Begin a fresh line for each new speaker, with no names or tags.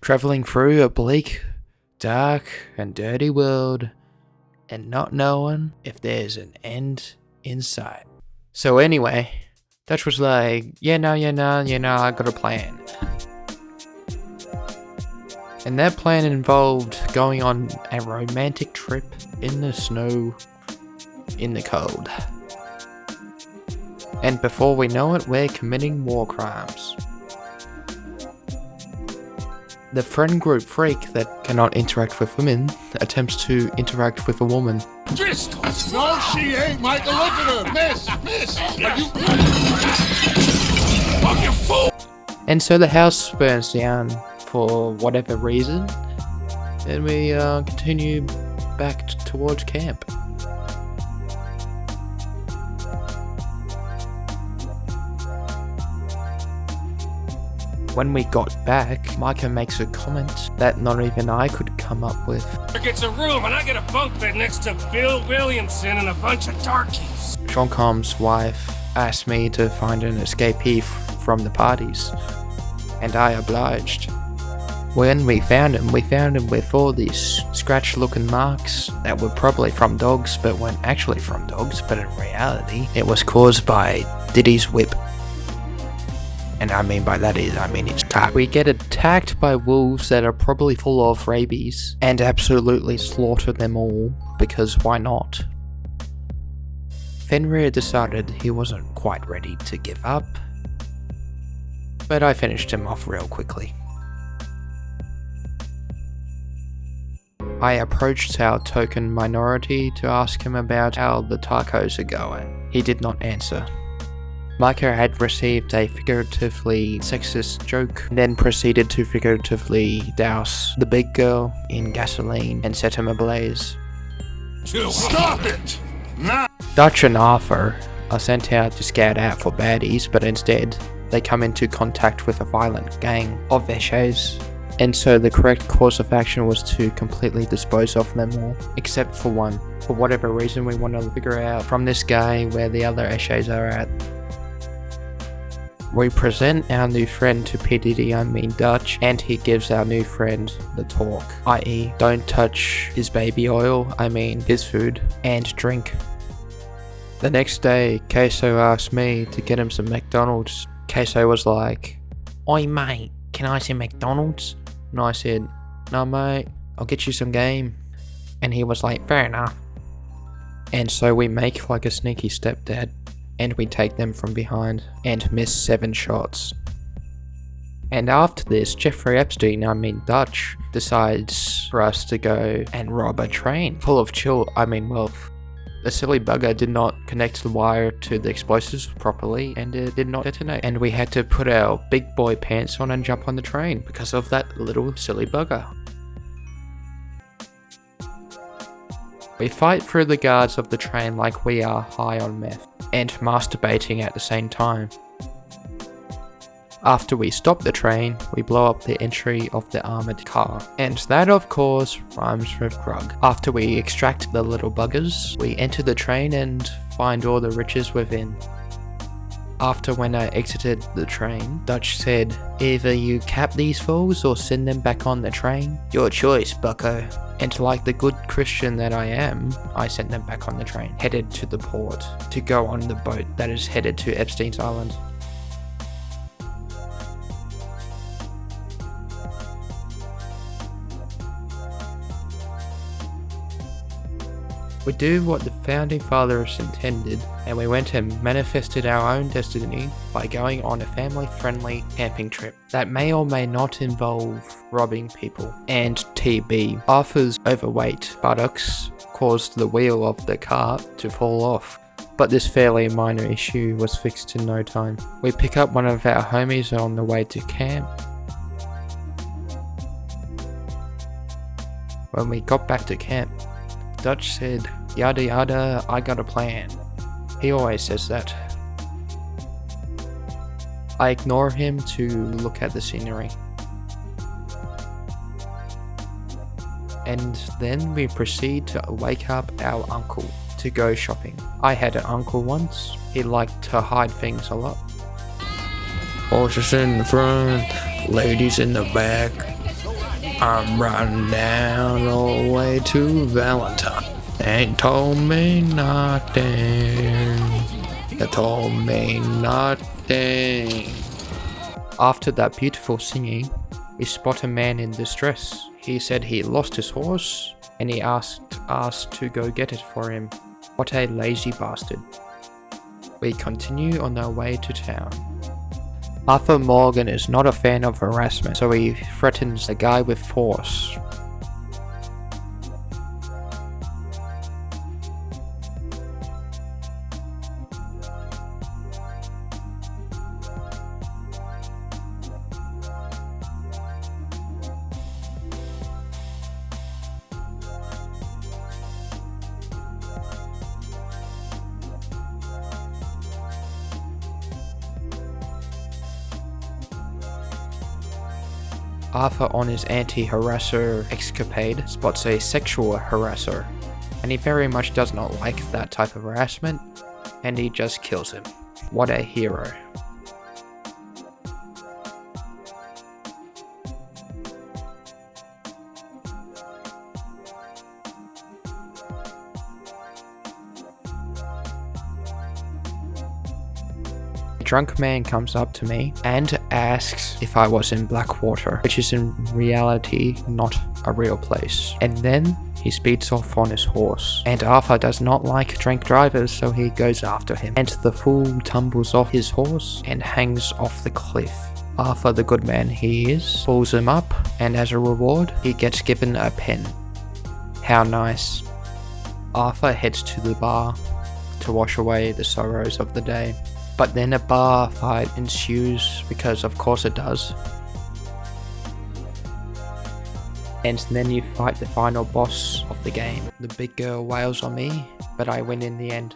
traveling through a bleak, dark, and dirty world, and not knowing if there's an end in sight. So anyway, Dutch was like, yeah, no, I got a plan. And that plan involved going on a romantic trip in the snow, in the cold. And before we know it, we're committing war crimes. The friend group freak that cannot interact with women attempts to interact with a woman.
No, she ain't, Michael. Look at her. Miss. Are you... Fucking fool!
And so the house burns down for whatever reason. And we continue back towards camp. When we got back, Micah makes a comment that not even I could come up with.
Gets a room and I get a bunk bed next to Bill Williamson and a bunch of darkies.
Sean wife asked me to find an escapee from the parties, and I obliged. When we found him with all these scratch-looking marks that were probably from dogs, but weren't actually from dogs, but in reality, it was caused by Diddy's whip. And I mean by that is, it's dark. We get attacked by wolves that are probably full of rabies and absolutely slaughter them all, because why not? Fenrir decided he wasn't quite ready to give up, but I finished him off real quickly. I approached our token minority to ask him about how the tacos are going. He did not answer. Micah had received a figuratively sexist joke, and then proceeded to figuratively douse the big girl in gasoline and set him ablaze.
Stop it! Now!
Dutch and Arthur are sent out to scout out for baddies, but instead they come into contact with a violent gang of Eshays. And so the correct course of action was to completely dispose of them all, except for one. For whatever reason, we want to figure out from this guy where the other Eshays are at. We present our new friend to PDD, Dutch, and he gives our new friend the talk, i.e. don't touch his baby oil, his food, and drink. The next day, Queso asked me to get him some McDonald's. Queso was like, "Oi mate, can I see McDonald's?" And I said, "No mate, I'll get you some game." And he was like, "Fair enough." And so we make like a sneaky stepdad, and we take them from behind and miss 7 shots. And after this, Jeffrey Epstein, Dutch, decides for us to go and rob a train full of wealth. The silly bugger did not connect the wire to the explosives properly, and it did not detonate. And we had to put our big boy pants on and jump on the train because of that little silly bugger. We fight through the guards of the train like we are high on meth, and masturbating at the same time. After we stop the train, we blow up the entry of the armoured car. And that of course rhymes with drug. After we extract the little buggers, we enter the train and find all the riches within. After when I exited the train, Dutch said, "Either you cap these fools or send them back on the train. Your choice, bucko." And like the good Christian that I am, I sent them back on the train, headed to the port, to go on the boat that is headed to Epstein's Island. We do what the founding fathers intended, and we went and manifested our own destiny by going on a family-friendly camping trip that may or may not involve robbing people. And TB, Arthur's overweight buttocks caused the wheel of the cart to fall off, but this fairly minor issue was fixed in no time. We pick up one of our homies on the way to camp. When we got back to camp, Dutch said, "Yada yada, I got a plan." He always says that. I ignore him to look at the scenery. And then we proceed to wake up our uncle to go shopping. I had an uncle once. He liked to hide things a lot. Horses in the front, ladies in the back. I'm riding down all the way to Valentine. Ain't told me nothing. They told me nothing. After that beautiful singing, we spot a man in distress. He said he lost his horse, and he asked us to go get it for him. What a lazy bastard. We continue on our way to town. Arthur Morgan is not a fan of harassment, so he threatens the guy with force. Arthur, on his anti-harasser escapade, spots a sexual harasser, and he very much does not like that type of harassment, and he just kills him. What a hero. A drunk man comes up to me and asks if I was in Blackwater, which is in reality not a real place. And then he speeds off on his horse, and Arthur does not like drunk drivers, so he goes after him. And the fool tumbles off his horse and hangs off the cliff. Arthur, the good man he is, pulls him up, and as a reward, he gets given a pen. How nice. Arthur heads to the bar to wash away the sorrows of the day. But then a bar fight ensues, because of course it does. And then you fight the final boss of the game. The big girl wails on me, but I win in the end.